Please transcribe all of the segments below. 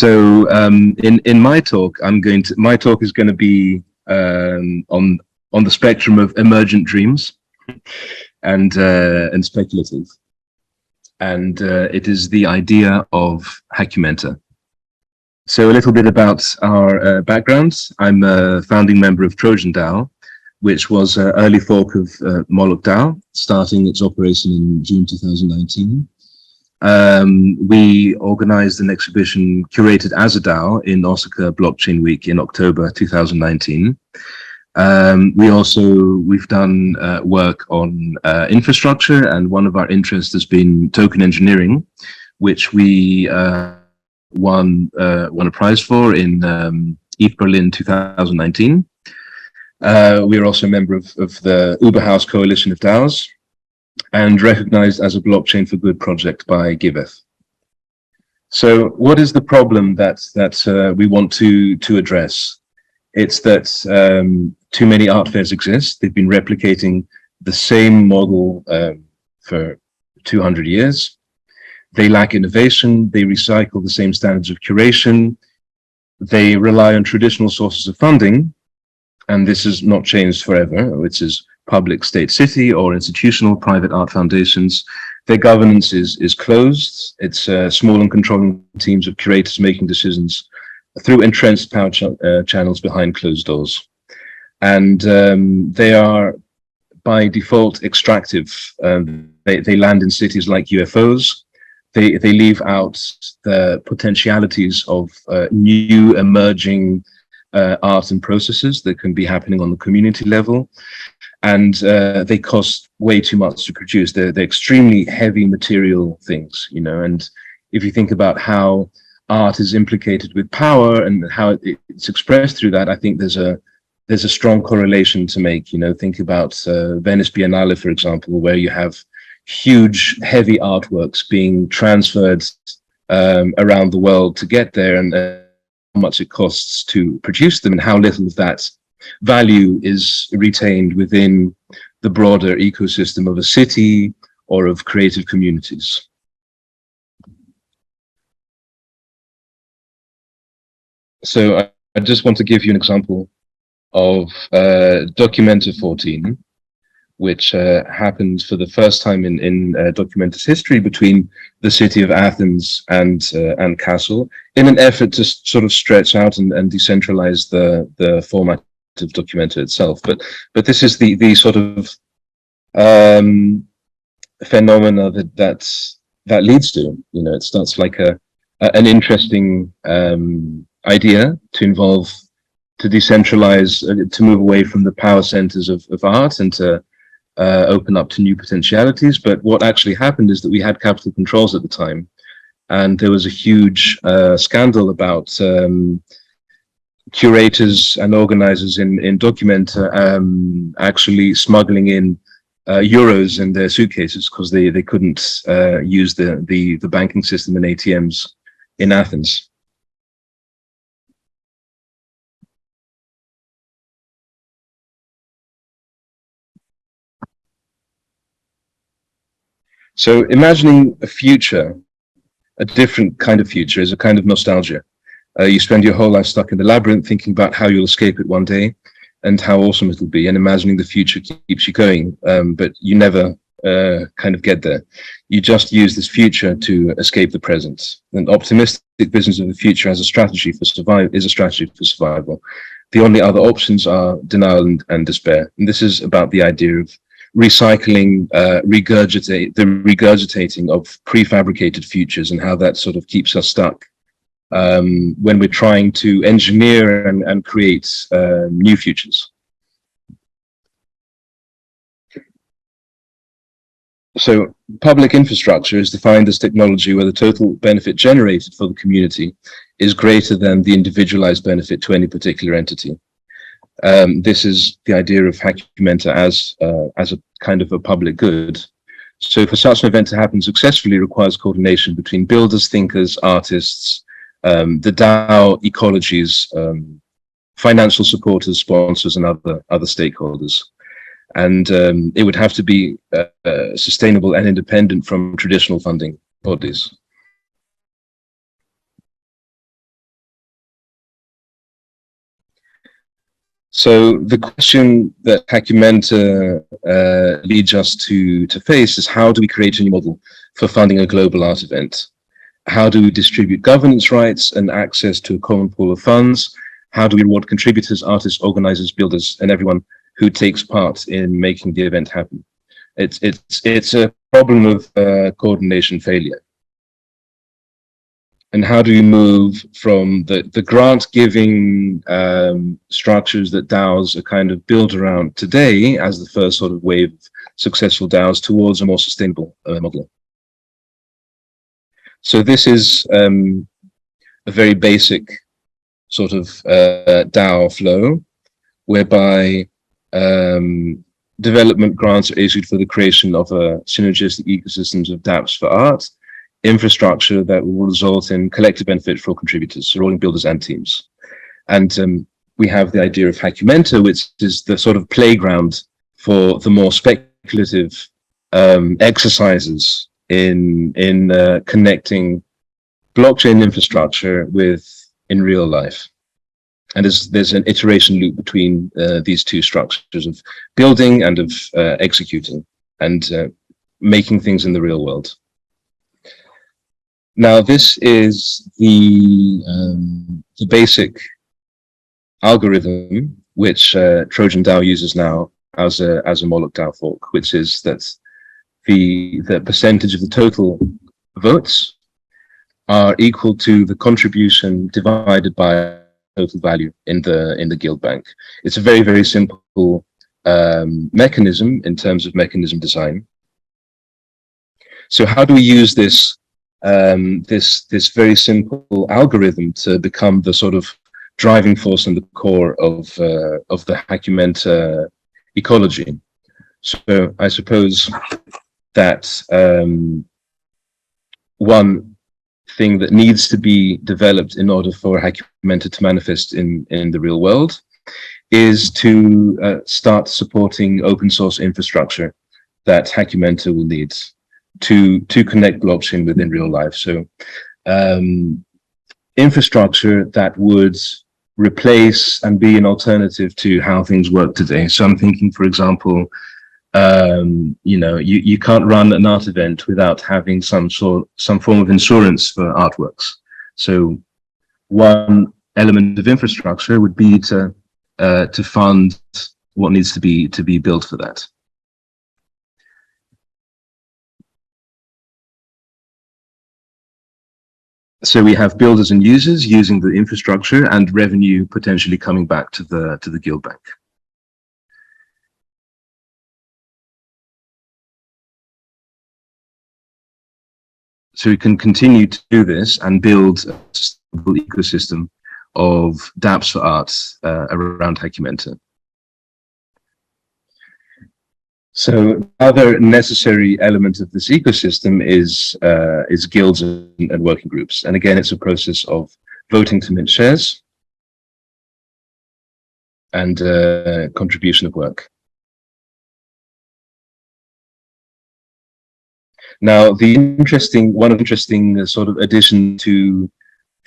In my talk, my talk is going to be on the spectrum of emergent dreams and speculative, and it is the idea of Hackumenta. So a little bit about our backgrounds. I'm a founding member of TrojanDAO, which was an early fork of Moloch DAO, starting its operation in June 2019. We organized an exhibition curated as a DAO in Osaka Blockchain Week in October 2019. We've done work on infrastructure, and one of our interests has been token engineering, which we won a prize for in ETH Berlin 2019. We are also a member of the Uberhaus Coalition of DAOs, and recognized as a blockchain for good project by Giveth. So what is the problem that we want to address? It's that too many art fairs exist. They've been replicating the same model for 200 years. They lack innovation. They recycle the same standards of curation. They rely on traditional sources of funding, and this has not changed forever, which is public state city or institutional private art foundations. Their governance is closed. It's small and controlling teams of curators making decisions through entrenched power channels behind closed doors. And they are by default extractive. They land in cities like UFOs. They leave out the potentialities of new emerging art and processes that can be happening on the community level. And they cost way too much to produce. They're extremely heavy material things, you know. And if you think about how art is implicated with power and how it's expressed through that, I think there's a strong correlation to make. You know, think about Venice Biennale, for example, where you have huge, heavy artworks being transferred around the world to get there, and how much it costs to produce them, and how little of that value is retained within the broader ecosystem of a city or of creative communities. So I just want to give you an example of Documenta 14, which happened for the first time in Documenta's history between the city of Athens and Kassel, in an effort to sort of stretch out and decentralize the format of Documenta itself. But this is the sort of phenomena that leads to, you know, it starts like an interesting idea to decentralize, to move away from the power centers of art and to open up to new potentialities. But what actually happened is that we had capital controls at the time, and there was a huge scandal about curators and organizers in Documenta actually smuggling in euros in their suitcases because they couldn't use the banking system and ATMs in Athens. So imagining a future, a different kind of future, is a kind of nostalgia. You spend your whole life stuck in the labyrinth thinking about how you'll escape it one day and how awesome it'll be, and imagining the future keeps you going, but you never kind of get there. You just use this future to escape the present. An optimistic business of the future as a strategy for survival. The only other options are denial and despair. And this is about the idea of recycling, regurgitating of prefabricated futures, and how that sort of keeps us stuck when we're trying to engineer and create new futures. So public infrastructure is defined as technology where the total benefit generated for the community is greater than the individualized benefit to any particular entity. This is the idea of Hackumenta as a kind of a public good. So for such an event to happen successfully requires coordination between builders, thinkers, artists, the DAO ecologies, financial supporters, sponsors, and other stakeholders. And it would have to be sustainable and independent from traditional funding bodies. So the question that Hackumenta leads us to face is, how do we create a new model for funding a global art event? How do we distribute governance rights and access to a common pool of funds? How do we reward contributors, artists, organizers, builders, and everyone who takes part in making the event happen? It's a problem of coordination failure. And how do we move from the grant-giving structures that DAOs are kind of built around today as the first sort of wave of successful DAOs towards a more sustainable model? So this is a very basic sort of DAO flow, whereby development grants are issued for the creation of a synergistic ecosystems of dApps for art, infrastructure that will result in collective benefit for all contributors, rolling builders and teams. And we have the idea of Hackumenta, which is the sort of playground for the more speculative exercises in connecting blockchain infrastructure with in real life. And there's an iteration loop between these two structures of building and of executing and making things in the real world. Now, this is the basic algorithm which TrojanDAO uses now as a Moloch DAO fork, which is that the percentage of the total votes are equal to the contribution divided by total value in the guild bank. It's a very, very simple mechanism in terms of mechanism design. So how do we use this this very simple algorithm to become the sort of driving force and the core of the Hackumenta ecology? So I suppose that one thing that needs to be developed in order for Hackumenta to manifest in the real world is to start supporting open source infrastructure that Hackumenta will need to connect blockchain within real life. So infrastructure that would replace and be an alternative to how things work today. So I'm thinking, for example, you know, you can't run an art event without having some form of insurance for artworks. So one element of infrastructure would be to fund what needs to be built for that. So we have builders and users using the infrastructure and revenue potentially coming back to the guild bank. So we can continue to do this and build a sustainable ecosystem of dApps for art around Hackumenta. So other necessary element of this ecosystem is guilds and working groups. And again, it's a process of voting to mint shares and contribution of work. Now, one interesting sort of addition to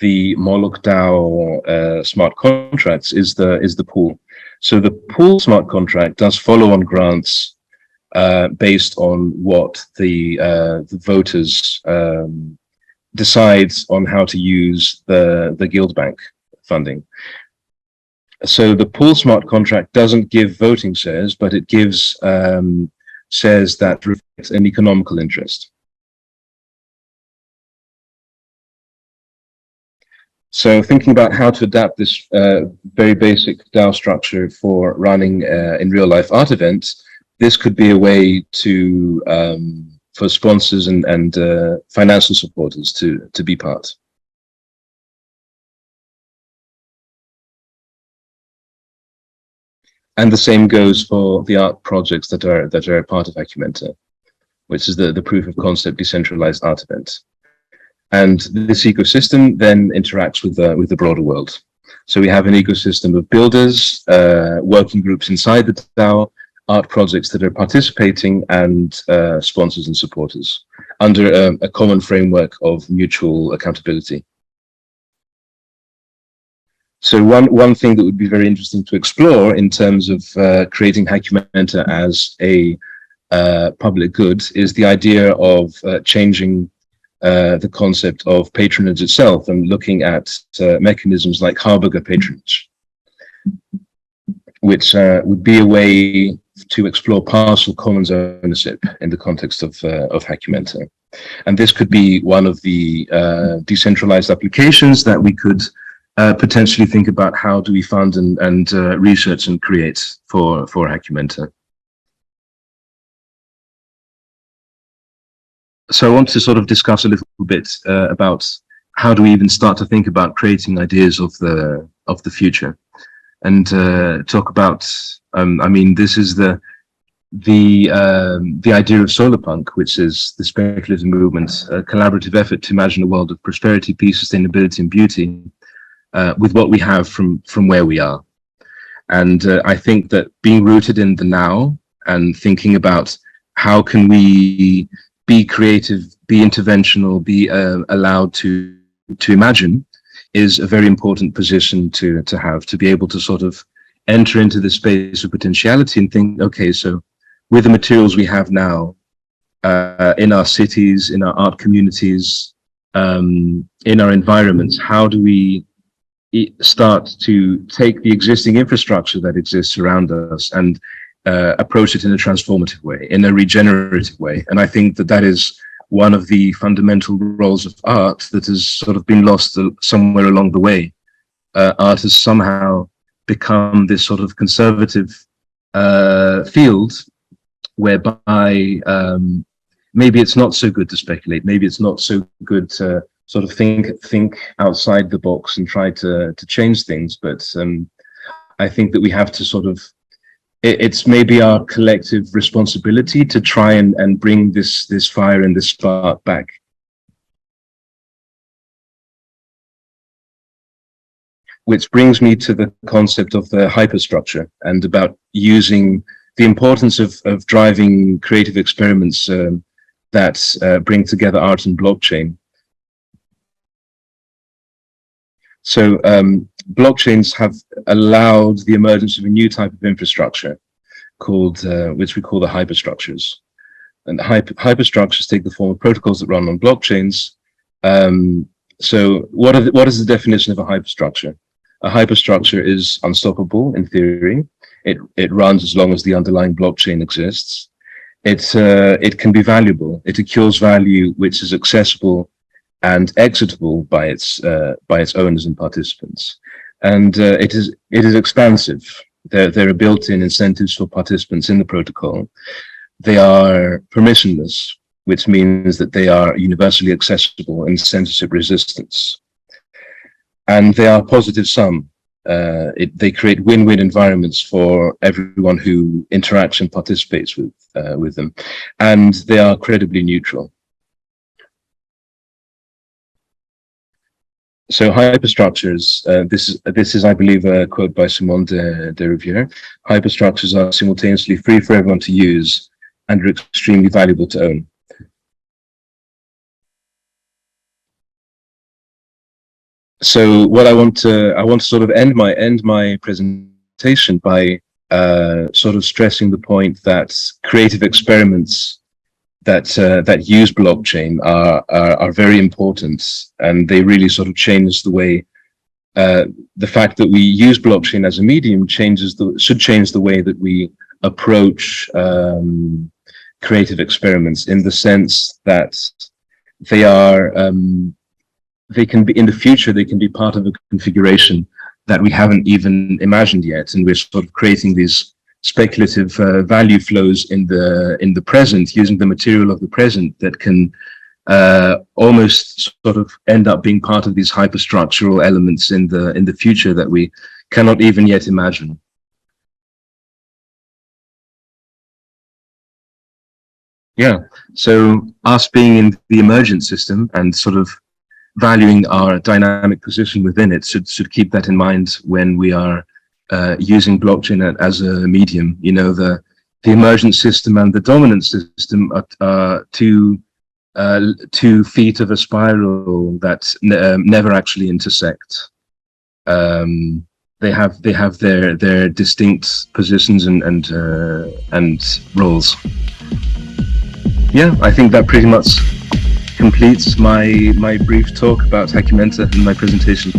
the Moloch DAO smart contracts is the pool. So the pool smart contract does follow on grants based on what the voters decide on how to use the guild bank funding. So the pool smart contract doesn't give voting shares, but it gives shares that reflect an economical interest. So thinking about how to adapt this very basic DAO structure for running in real life art events, this could be a way to for sponsors and financial supporters to be part. And the same goes for the art projects that are part of Hackumenta, which is the proof of concept decentralized art event. And this ecosystem then interacts with the broader world. So we have an ecosystem of builders, working groups inside the DAO, art projects that are participating, and sponsors and supporters under a common framework of mutual accountability. So one thing that would be very interesting to explore in terms of creating Hackumenta as a public good is the idea of changing the concept of patronage itself and looking at mechanisms like harbinger patronage, which would be a way to explore partial commons ownership in the context of Hackumenta. And this could be one of the decentralized applications that we could potentially think about. How do we fund and research and create for Hackumenta? So I want to sort of discuss a little bit about how do we even start to think about creating ideas of the future, and talk about. I mean, this is the idea of solarpunk, which is the speculative movement, a collaborative effort to imagine a world of prosperity, peace, sustainability, and beauty with what we have from where we are. And I think that being rooted in the now and thinking about how can we be creative, be interventional, be allowed to imagine is a very important position to have, to be able to sort of enter into the space of potentiality and think, okay, so with the materials we have now in our cities, in our art communities, in our environments, how do we start to take the existing infrastructure that exists around us and approach it in a transformative way, in a regenerative way? And I think that that is one of the fundamental roles of art that has sort of been lost somewhere along the way. Art has somehow become this sort of conservative field whereby maybe it's not so good to speculate, maybe it's not so good to sort of think outside the box and try to change things. But I think that we have to sort of, it's maybe our collective responsibility to try and bring this fire and this spark back. Which brings me to the concept of the hyperstructure and about using the importance of driving creative experiments that bring together art and blockchain. So blockchains have allowed the emergence of a new type of infrastructure called, which we call the hyperstructures. And hyperstructures take the form of protocols that run on blockchains. So what is the definition of a hyperstructure? A hyperstructure is unstoppable in theory. It runs as long as the underlying blockchain exists. It can be valuable. It accrues value which is accessible and exitable by its owners and participants. And it is expansive. There are built-in incentives for participants in the protocol. They are permissionless, which means that they are universally accessible and censorship resistant. And they are positive sum. They create win-win environments for everyone who interacts and participates with them. And they are credibly neutral. So hyperstructures, this is, I believe, a quote by Simone de Rivière. Hyperstructures are simultaneously free for everyone to use and are extremely valuable to own. So what I want to sort of end my presentation by sort of stressing the point that creative experiments that use blockchain are very important, and they really sort of change the way the fact that we use blockchain as a medium should change the way that we approach creative experiments, in the sense that they can be, in the future, they can be part of a configuration that we haven't even imagined yet, and we're sort of creating these speculative value flows in the present, using the material of the present that can almost sort of end up being part of these hyperstructural elements in the future that we cannot even yet imagine. Yeah, so us being in the emergent system and sort of valuing our dynamic position within it should keep that in mind when we are using blockchain as a medium. You know, the emergent system and the dominant system are two feet of a spiral that never actually intersect. they have their distinct positions and roles. Yeah, I think that pretty much completes my brief talk about Hackumenta in my presentation.